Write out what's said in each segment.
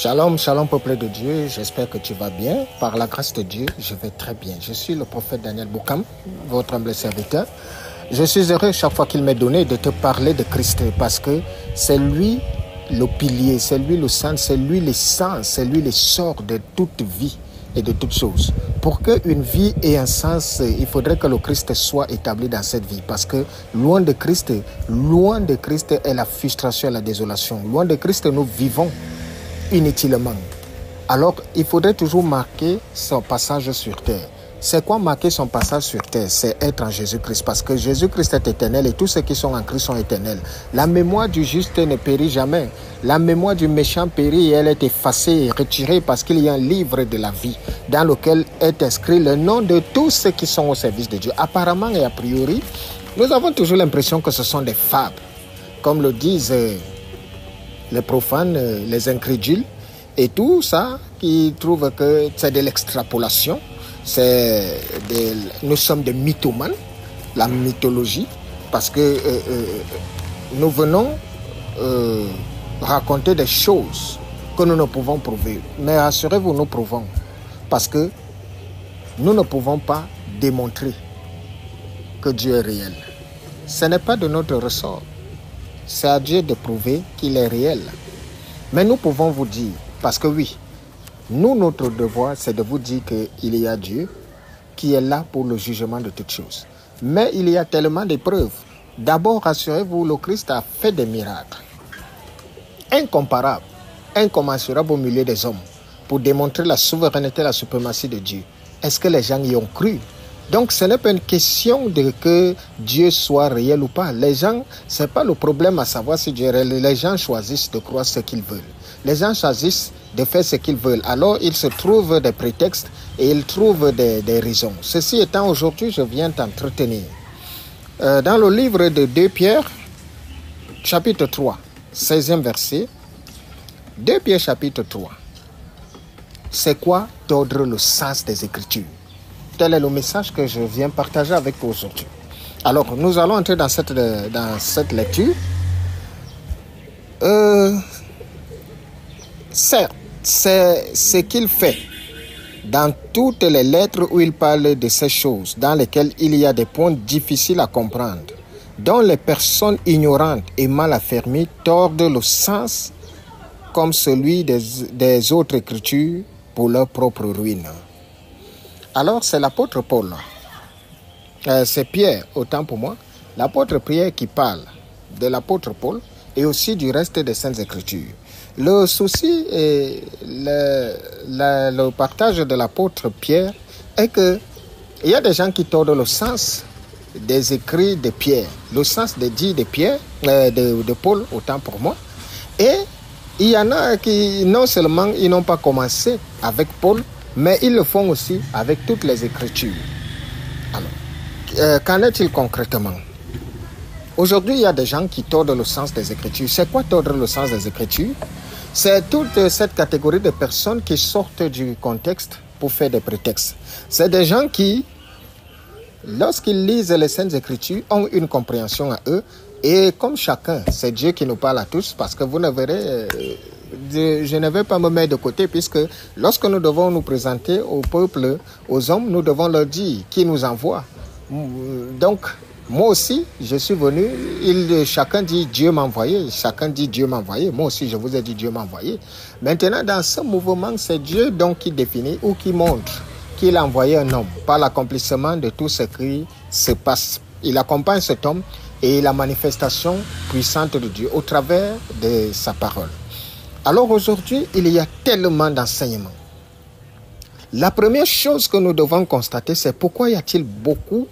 Shalom, shalom peuple de Dieu, j'espère que tu vas bien. Par la grâce de Dieu, je vais très bien. Je suis le prophète Daniel Boukam, votre humble serviteur. Je suis heureux chaque fois qu'il m'est donné de te parler de Christ parce que c'est lui le pilier, c'est lui le sang, c'est lui l'essence, c'est lui l'essor de toute vie et de toutes choses. Pour qu'une vie ait un sens, il faudrait que le Christ soit établi dans cette vie parce que loin de Christ est la frustration et la désolation. Loin de Christ, nous vivons inutilement. Alors, il faudrait toujours marquer son passage sur terre. C'est quoi marquer son passage sur terre? C'est être en Jésus-Christ, parce que Jésus-Christ est éternel et tous ceux qui sont en Christ sont éternels. La mémoire du juste ne périt jamais. La mémoire du méchant périt et elle est effacée et retirée parce qu'il y a un livre de la vie dans lequel est inscrit le nom de tous ceux qui sont au service de Dieu. Apparemment et a priori, nous avons toujours l'impression que ce sont des fables, comme le disent les profanes, les incrédules, et tout ça qui trouvent que c'est de l'extrapolation, nous sommes des mythomanes, la mythologie, parce que nous venons raconter des choses que nous ne pouvons prouver. Mais rassurez-vous, nous prouvons, parce que nous ne pouvons pas démontrer que Dieu est réel. Ce n'est pas de notre ressort. C'est à Dieu de prouver qu'il est réel. Mais nous pouvons vous dire, parce que oui, nous, notre devoir, c'est de vous dire qu'il y a Dieu qui est là pour le jugement de toutes choses. Mais il y a tellement de preuves. D'abord, rassurez-vous, le Christ a fait des miracles incomparables, incommensurables au milieu des hommes pour démontrer la souveraineté et la suprématie de Dieu. Est-ce que les gens y ont cru? Donc, ce n'est pas une question de que Dieu soit réel ou pas. Les gens, ce n'est pas le problème à savoir si Dieu est réel. Les gens choisissent de croire ce qu'ils veulent. Les gens choisissent de faire ce qu'ils veulent. Alors, ils se trouvent des prétextes et ils trouvent des raisons. Ceci étant, aujourd'hui, je viens t'entretenir. Dans le livre de 2 Pierre, chapitre 3, 16e verset, 2 Pierre, chapitre 3, c'est quoi tordre le sens des Écritures? Tel est le message que je viens partager avec vous aujourd'hui. Alors, nous allons entrer dans cette lecture. Certes, c'est ce qu'il fait dans toutes les lettres où il parle de ces choses, dans lesquelles il y a des points difficiles à comprendre, dont les personnes ignorantes et mal affermies tordent le sens comme celui des autres Écritures pour leur propre ruine. Alors, c'est l'apôtre Paul, c'est Pierre, autant pour moi, l'apôtre Pierre qui parle de l'apôtre Paul et aussi du reste des Saintes Écritures. Le souci et le partage de l'apôtre Pierre est qu'il y a des gens qui tordent le sens des écrits de Pierre, le sens des dits de Pierre, de Paul, autant pour moi, et il y en a qui non seulement ils n'ont pas commencé avec Paul, mais ils le font aussi avec toutes les Écritures. Alors, qu'en est-il concrètement? Aujourd'hui, il y a des gens qui tordent le sens des Écritures. C'est quoi tordre le sens des Écritures? C'est toute cette catégorie de personnes qui sortent du contexte pour faire des prétextes. C'est des gens qui, lorsqu'ils lisent les Saintes Écritures, ont une compréhension à eux. Et comme chacun, c'est Dieu qui nous parle à tous, parce que vous ne verrez... je ne vais pas me mettre de côté puisque lorsque nous devons nous présenter au peuple, aux hommes, nous devons leur dire qui nous envoie. Donc, moi aussi, je suis venu, chacun dit Dieu m'a envoyé, chacun dit Dieu m'a envoyé. Moi aussi, je vous ai dit Dieu m'a envoyé. Maintenant, dans ce mouvement, c'est Dieu donc qui définit ou qui montre qu'il a envoyé un homme par l'accomplissement de tout ce qui se passe. Il accompagne cet homme et la manifestation puissante de Dieu au travers de sa parole. Alors aujourd'hui, il y a tellement d'enseignements. La première chose que nous devons constater, c'est pourquoi y a-t-il beaucoup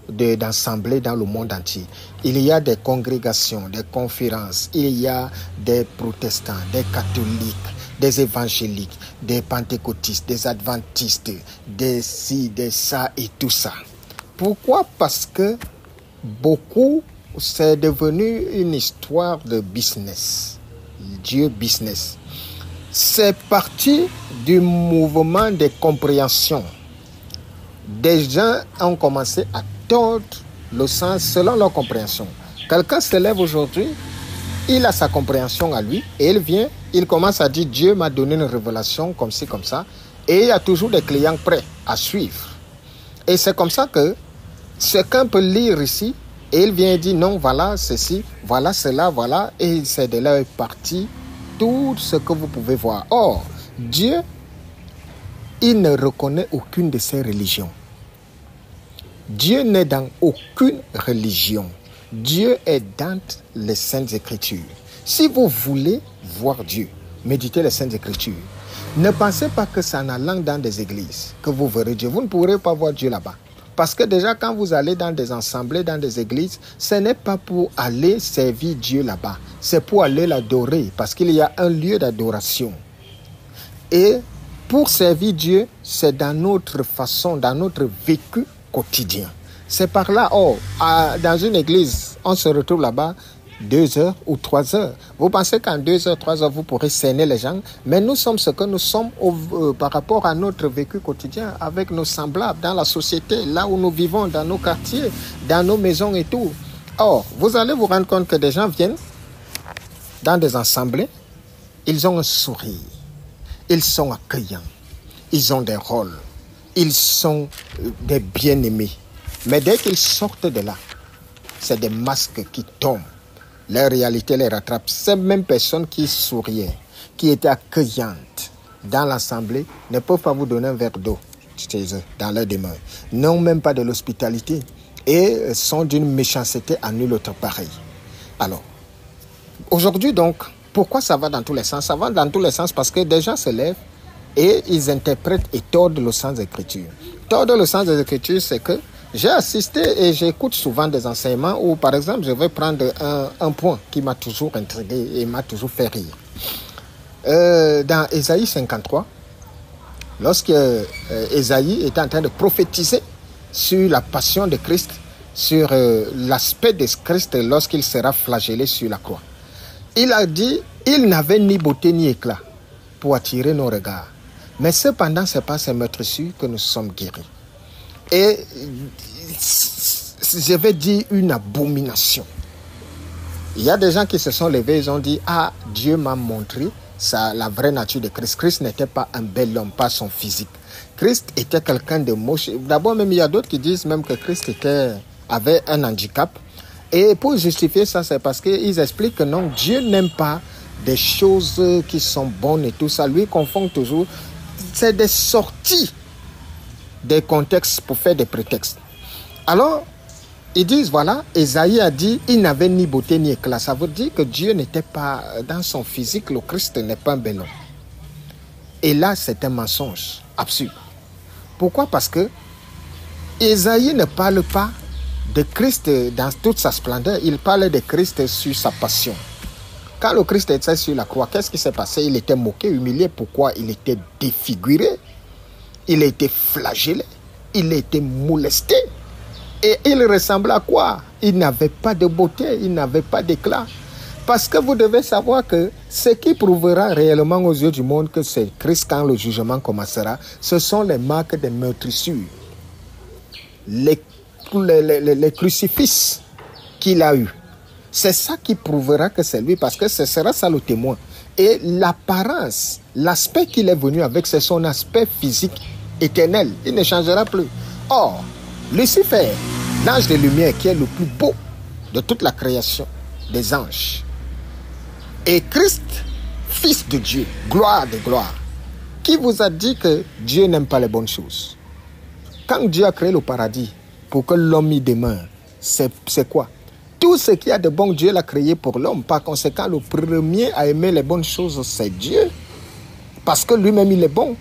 d'assemblées dans le monde entier. Il y a des congrégations, des conférences, il y a des protestants, des catholiques, des évangéliques, des pentecôtistes, des adventistes, des ci, des ça et tout ça. Pourquoi? Parce que beaucoup, c'est devenu une histoire de business. Dieu business. C'est parti du mouvement de compréhension. Des gens ont commencé à tordre le sens selon leur compréhension. Quelqu'un se lève aujourd'hui il a sa compréhension à lui, et il vient, il commence à dire, Dieu m'a donné une révélation comme ci, comme ça, et il y a toujours des clients prêts à suivre. Et c'est comme ça que chacun peut lire ici, et il vient dire, non, voilà ceci, voilà cela, voilà, et c'est de là est parti tout ce que vous pouvez voir. Or, Dieu, il ne reconnaît aucune de ces religions. Dieu n'est dans aucune religion. Dieu est dans les Saintes Écritures. Si vous voulez voir Dieu, méditez les Saintes Écritures. Ne pensez pas que c'est en allant dans des églises que vous verrez Dieu. Vous ne pourrez pas voir Dieu là-bas. Parce que déjà, quand vous allez dans des assemblées, dans des églises, ce n'est pas pour aller servir Dieu là-bas. C'est pour aller l'adorer, parce qu'il y a un lieu d'adoration. Et pour servir Dieu, c'est dans notre façon, dans notre vécu quotidien. C'est par là, dans une église, on se retrouve là-bas 2 heures ou 3 heures. Vous pensez qu'en 2 heures, 3 heures, vous pourrez cerner les gens, mais nous sommes ce que nous sommes par rapport à notre vécu quotidien avec nos semblables dans la société, là où nous vivons, dans nos quartiers, dans nos maisons et tout. Or, vous allez vous rendre compte que des gens viennent dans des assemblées, ils ont un sourire, ils sont accueillants, ils ont des rôles, ils sont des bien-aimés. Mais dès qu'ils sortent de là, c'est des masques qui tombent. La réalité les rattrape. Ces mêmes personnes qui souriaient, qui étaient accueillantes dans l'assemblée, ne peuvent pas vous donner un verre d'eau dans leurs demeures. N'ont même pas de l'hospitalité et sont d'une méchanceté à nul autre pareil. Alors, aujourd'hui donc, pourquoi ça va dans tous les sens? Ça va dans tous les sens parce que des gens se lèvent et ils interprètent et tordent le sens des Écritures. Tordre le sens des Écritures, c'est que j'ai assisté et j'écoute souvent des enseignements où, par exemple, je vais prendre un point qui m'a toujours intrigué et m'a toujours fait rire. Dans Ésaïe 53, lorsque Ésaïe était en train de prophétiser sur la passion de Christ, sur l'aspect de Christ lorsqu'il sera flagellé sur la croix, il a dit, il n'avait ni beauté ni éclat pour attirer nos regards. Mais cependant, c'est par ses meurtrissures que nous sommes guéris. Et je vais dire une abomination. Il y a des gens qui se sont levés, ils ont dit, ah, Dieu m'a montré la vraie nature de Christ. Christ n'était pas un bel homme, pas son physique. Christ était quelqu'un de moche. D'abord, même il y a d'autres qui disent même que Christ avait un handicap. Et pour justifier ça, c'est parce qu'ils expliquent que non, Dieu n'aime pas des choses qui sont bonnes et tout ça. Lui confond toujours. C'est des sorties des contextes pour faire des prétextes. Alors, ils disent, voilà, Ésaïe a dit, il n'avait ni beauté ni éclat. Ça veut dire que Dieu n'était pas dans son physique, le Christ n'est pas un bel homme. Et là, c'est un mensonge absurde. Pourquoi? Parce que Ésaïe ne parle pas de Christ dans toute sa splendeur, il parle de Christ sur sa passion. Quand le Christ était sur la croix, qu'est-ce qui s'est passé? Il était moqué, humilié. Pourquoi? Il était défiguré. Il a été flagellé, il a été molesté. Et il ressemblait à quoi? Il n'avait pas de beauté, il n'avait pas d'éclat. Parce que vous devez savoir que ce qui prouvera réellement aux yeux du monde que c'est Christ quand le jugement commencera, ce sont les marques des meurtrissures. Les crucifixes qu'il a eu. C'est ça qui prouvera que c'est lui, parce que ce sera ça le témoin. Et l'apparence, l'aspect qu'il est venu avec, c'est son aspect physique éternel. Il ne changera plus. Or, Lucifer, l'ange de lumière qui est le plus beau de toute la création des anges, et Christ, fils de Dieu, gloire de gloire, qui vous a dit que Dieu n'aime pas les bonnes choses? Quand Dieu a créé le paradis pour que l'homme y demeure, c'est quoi? Tout ce qu'il y a de bon, Dieu l'a créé pour l'homme. Par conséquent, le premier à aimer les bonnes choses, c'est Dieu. Parce que lui-même, il est bon.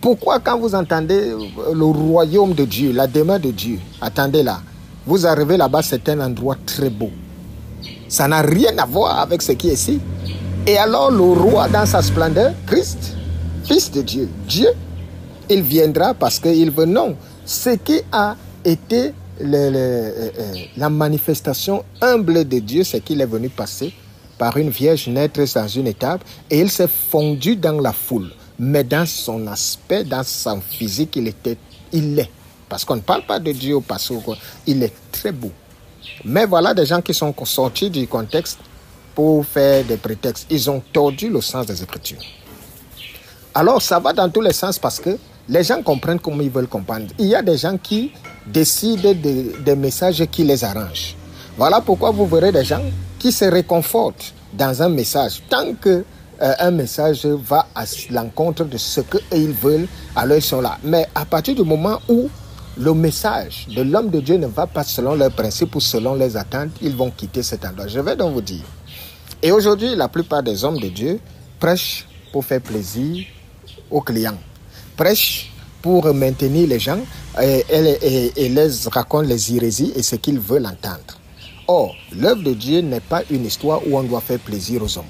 Pourquoi quand vous entendez le royaume de Dieu, la demeure de Dieu, attendez là, vous arrivez là-bas, c'est un endroit très beau. Ça n'a rien à voir avec ce qui est ici. Et alors le roi dans sa splendeur, Christ, fils de Dieu, Dieu, il viendra parce qu'il veut. Non, ce qui a été la manifestation humble de Dieu, c'est qu'il est venu passer par une vierge, naître dans une étape, et il s'est fondu dans la foule. Mais dans son aspect, dans son physique, il est. Parce qu'on ne parle pas de Dieu parce qu'il est très beau. Mais voilà des gens qui sont sortis du contexte pour faire des prétextes. Ils ont tordu le sens des Écritures. Alors, ça va dans tous les sens parce que les gens comprennent comme ils veulent comprendre. Il y a des gens qui décident des messages qui les arrangent. Voilà pourquoi vous verrez des gens qui se réconfortent dans un message. Tant que un message va à l'encontre de ce qu'ils veulent, alors ils sont là. Mais à partir du moment où le message de l'homme de Dieu ne va pas selon leurs principes ou selon leurs attentes, ils vont quitter cet endroit. Je vais donc vous dire. Et aujourd'hui, la plupart des hommes de Dieu prêchent pour faire plaisir aux clients. Prêchent pour maintenir les gens et les racontent les hérésies et ce qu'ils veulent entendre. Or, l'œuvre de Dieu n'est pas une histoire où on doit faire plaisir aux hommes.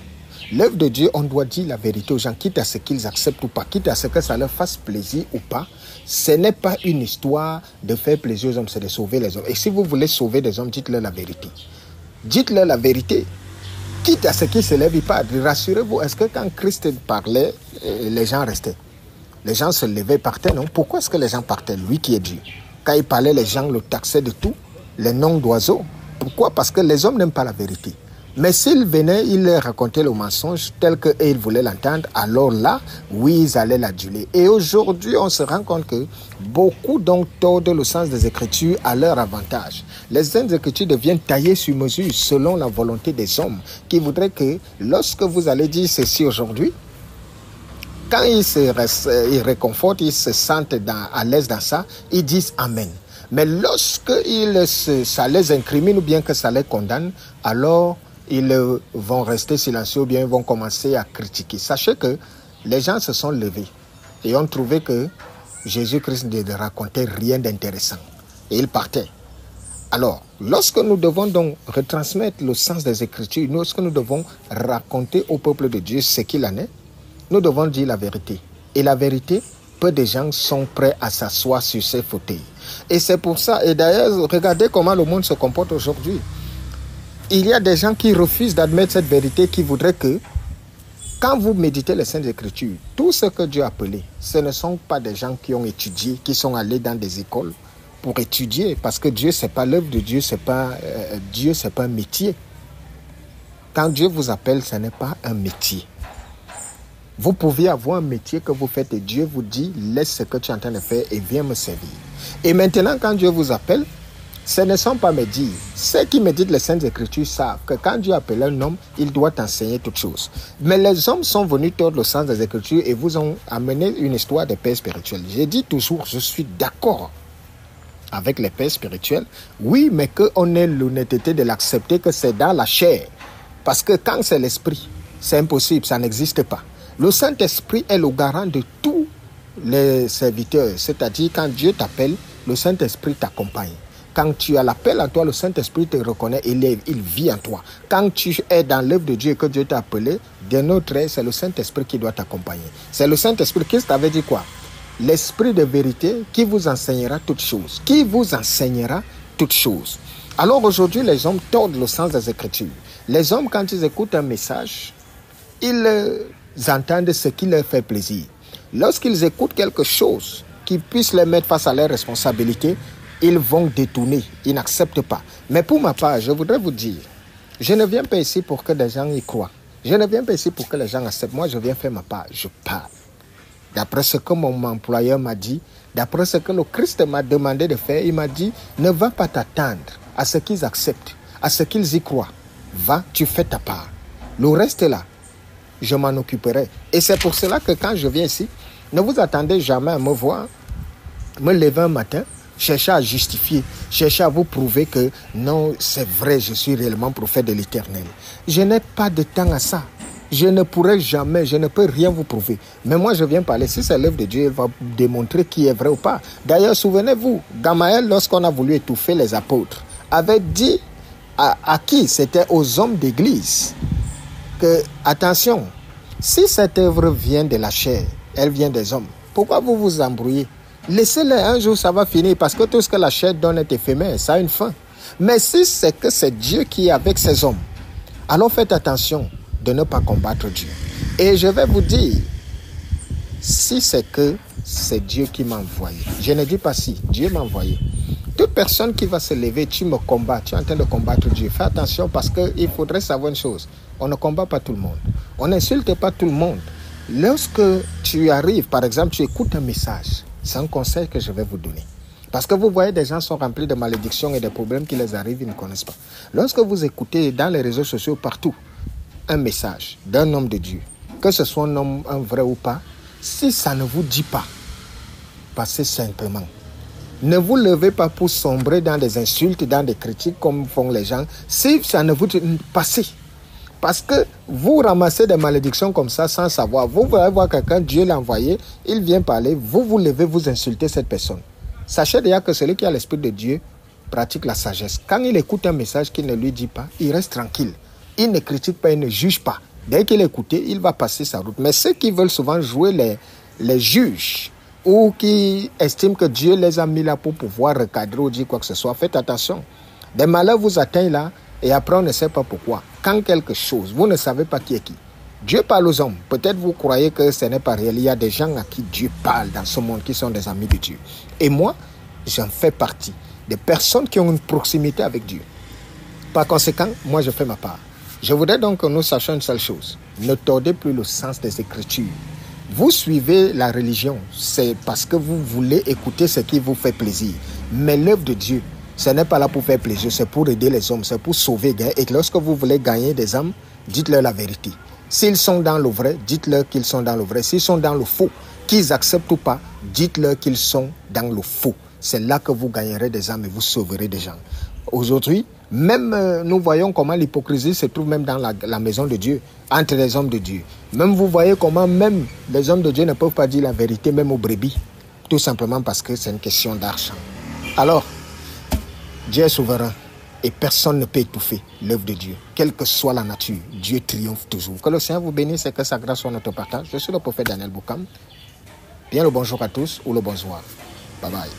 L'œuvre de Dieu, on doit dire la vérité aux gens, quitte à ce qu'ils acceptent ou pas, quitte à ce que ça leur fasse plaisir ou pas. Ce n'est pas une histoire de faire plaisir aux hommes, c'est de sauver les hommes. Et si vous voulez sauver des hommes, dites-leur la vérité. Dites-leur la vérité. Quitte à ce qu'ils se lèvent pas. Rassurez-vous, est-ce que quand Christ parlait, les gens restaient? Les gens se levaient, partaient, non? Pourquoi est-ce que les gens partaient? Lui qui est Dieu. Quand il parlait, les gens le taxaient de tout, les noms d'oiseaux. Pourquoi? Parce que les hommes n'aiment pas la vérité. Mais s'ils venaient, ils leur racontaient le mensonge tel qu'ils voulaient l'entendre, alors là, oui, ils allaient l'aduler. Et aujourd'hui, on se rend compte que beaucoup donc tordent le sens des Écritures à leur avantage. Les Saintes Écritures deviennent taillées sur mesure selon la volonté des hommes qui voudraient que lorsque vous allez dire ceci aujourd'hui, quand ils réconfortent, ils se sentent à l'aise dans ça, ils disent Amen. Mais lorsque ça les incrimine ou bien que ça les condamne, alors ils vont rester silencieux ou bien ils vont commencer à critiquer. Sachez que les gens se sont levés et ont trouvé que Jésus-Christ ne racontait rien d'intéressant. Et ils partaient. Alors, lorsque nous devons donc retransmettre le sens des Écritures, lorsque nous devons raconter au peuple de Dieu ce qu'il en est, nous devons dire la vérité. Et la vérité, peu de gens sont prêts à s'asseoir sur ces fauteuils. Et c'est pour ça, et d'ailleurs, regardez comment le monde se comporte aujourd'hui. Il y a des gens qui refusent d'admettre cette vérité, qui voudraient que, quand vous méditez les Saintes Écritures, tout ce que Dieu a appelé, ce ne sont pas des gens qui ont étudié, qui sont allés dans des écoles pour étudier, parce que Dieu, c'est pas l'œuvre de Dieu, c'est pas un métier. Quand Dieu vous appelle, ce n'est pas un métier. Vous pouvez avoir un métier que vous faites et Dieu vous dit, laisse ce que tu es en train de faire et viens me servir. Et maintenant, quand Dieu vous appelle, ce ne sont pas mes dires. Ceux qui méditent les Saintes Écritures savent que quand Dieu appelle un homme, il doit enseigner toutes choses. Mais les hommes sont venus tordre le sens des Écritures et vous ont amené une histoire de paix spirituelle. J'ai dit toujours, je suis d'accord avec les pères spirituels. Oui, mais qu'on ait l'honnêteté de l'accepter que c'est dans la chair. Parce que quand c'est l'esprit, c'est impossible, ça n'existe pas. Le Saint-Esprit est le garant de tous les serviteurs. C'est-à-dire, quand Dieu t'appelle, le Saint-Esprit t'accompagne. Quand tu as l'appel en toi, le Saint-Esprit te reconnaît et il vit en toi. Quand tu es dans l'œuvre de Dieu et que Dieu t'a appelé, d'un autre œil, c'est le Saint-Esprit qui doit t'accompagner. C'est le Saint-Esprit. Christ avait dit quoi? L'Esprit de vérité qui vous enseignera toutes choses. Qui vous enseignera toutes choses. Alors aujourd'hui, les hommes tordent le sens des Écritures. Les hommes, quand ils écoutent un message, ils entendent ce qui leur fait plaisir. Lorsqu'ils écoutent quelque chose qui puisse les mettre face à leurs responsabilités, ils vont détourner, ils n'acceptent pas. Mais pour ma part, je voudrais vous dire, je ne viens pas ici pour que les gens y croient. Je ne viens pas ici pour que les gens acceptent. Moi, je viens faire ma part, je parle. D'après ce que mon employeur m'a dit, d'après ce que le Christ m'a demandé de faire, il m'a dit, ne va pas t'attendre à ce qu'ils acceptent, à ce qu'ils y croient. Va, tu fais ta part. Le reste est là. Je m'en occuperai. Et c'est pour cela que quand je viens ici, ne vous attendez jamais à me voir, me lever un matin, chercher à justifier, chercher à vous prouver que non, c'est vrai, je suis réellement prophète de l'Éternel. Je n'ai pas de temps à ça. Je ne pourrai jamais, je ne peux rien vous prouver. Mais moi, je viens parler. Si c'est l'œuvre de Dieu, il va démontrer qui est vrai ou pas. D'ailleurs, souvenez-vous, Gamaël, lorsqu'on a voulu étouffer les apôtres, avait dit à qui? C'était aux hommes d'église. Que, attention, si cette œuvre vient de la chair, elle vient des hommes, pourquoi vous vous embrouillez? Laissez-les, un jour ça va finir, parce que tout ce que la chair donne est éphémère, ça a une fin. Mais si c'est que c'est Dieu qui est avec ces hommes, alors faites attention de ne pas combattre Dieu. Et je vais vous dire, si c'est que c'est Dieu qui m'a envoyé, je ne dis pas si, Dieu m'a envoyé. Toute personne qui va se lever, tu me combats, tu es en train de combattre Dieu. Fais attention parce qu'il faudrait savoir une chose. On ne combat pas tout le monde. On n'insulte pas tout le monde. Lorsque tu arrives, par exemple, tu écoutes un message, c'est un conseil que je vais vous donner. Parce que vous voyez, des gens sont remplis de malédictions et de problèmes qui les arrivent, ils ne connaissent pas. Lorsque vous écoutez dans les réseaux sociaux, partout, un message d'un homme de Dieu, que ce soit un homme un vrai ou pas, si ça ne vous dit pas, passez simplement. Ne vous levez pas pour sombrer dans des insultes, dans des critiques comme font les gens. Si ça ne vous dit pas, passez. Parce que vous ramassez des malédictions comme ça sans savoir. Vous allez voir quelqu'un, Dieu l'a envoyé, il vient parler, vous levez, vous insultez cette personne. Sachez déjà que celui qui a l'esprit de Dieu pratique la sagesse. Quand il écoute un message qu'il ne lui dit pas, il reste tranquille. Il ne critique pas, il ne juge pas. Dès qu'il écoute, il va passer sa route. Mais ceux qui veulent souvent jouer les juges ou qui estiment que Dieu les a mis là pour pouvoir recadrer ou dire quoi que ce soit, faites attention. Des malheurs vous atteignent là et après on ne sait pas pourquoi. Quand quelque chose, vous ne savez pas qui est qui. Dieu parle aux hommes. Peut-être vous croyez que ce n'est pas réel. Il y a des gens à qui Dieu parle dans ce monde qui sont des amis de Dieu. Et moi, j'en fais partie. Des personnes qui ont une proximité avec Dieu. Par conséquent, moi je fais ma part. Je voudrais donc que nous sachions une seule chose. Ne tordez plus le sens des Écritures. Vous suivez la religion, c'est parce que vous voulez écouter ce qui vous fait plaisir. Mais l'œuvre de Dieu, ce n'est pas là pour faire plaisir, c'est pour aider les hommes, c'est pour sauver. Et lorsque vous voulez gagner des âmes, dites-leur la vérité. S'ils sont dans le vrai, dites-leur qu'ils sont dans le vrai. S'ils sont dans le faux, qu'ils acceptent ou pas, dites-leur qu'ils sont dans le faux. C'est là que vous gagnerez des âmes et vous sauverez des gens. Aujourd'hui, même nous voyons comment l'hypocrisie se trouve même dans la maison de Dieu, entre les hommes de Dieu. Même vous voyez comment même les hommes de Dieu ne peuvent pas dire la vérité, même aux brebis. Tout simplement parce que c'est une question d'argent. Alors, Dieu est souverain et personne ne peut étouffer l'œuvre de Dieu. Quelle que soit la nature, Dieu triomphe toujours. Que le Seigneur vous bénisse et que sa grâce soit notre partage. Je suis le prophète Daniel Boukam. Bien le bonjour à tous ou le bonsoir. Bye bye.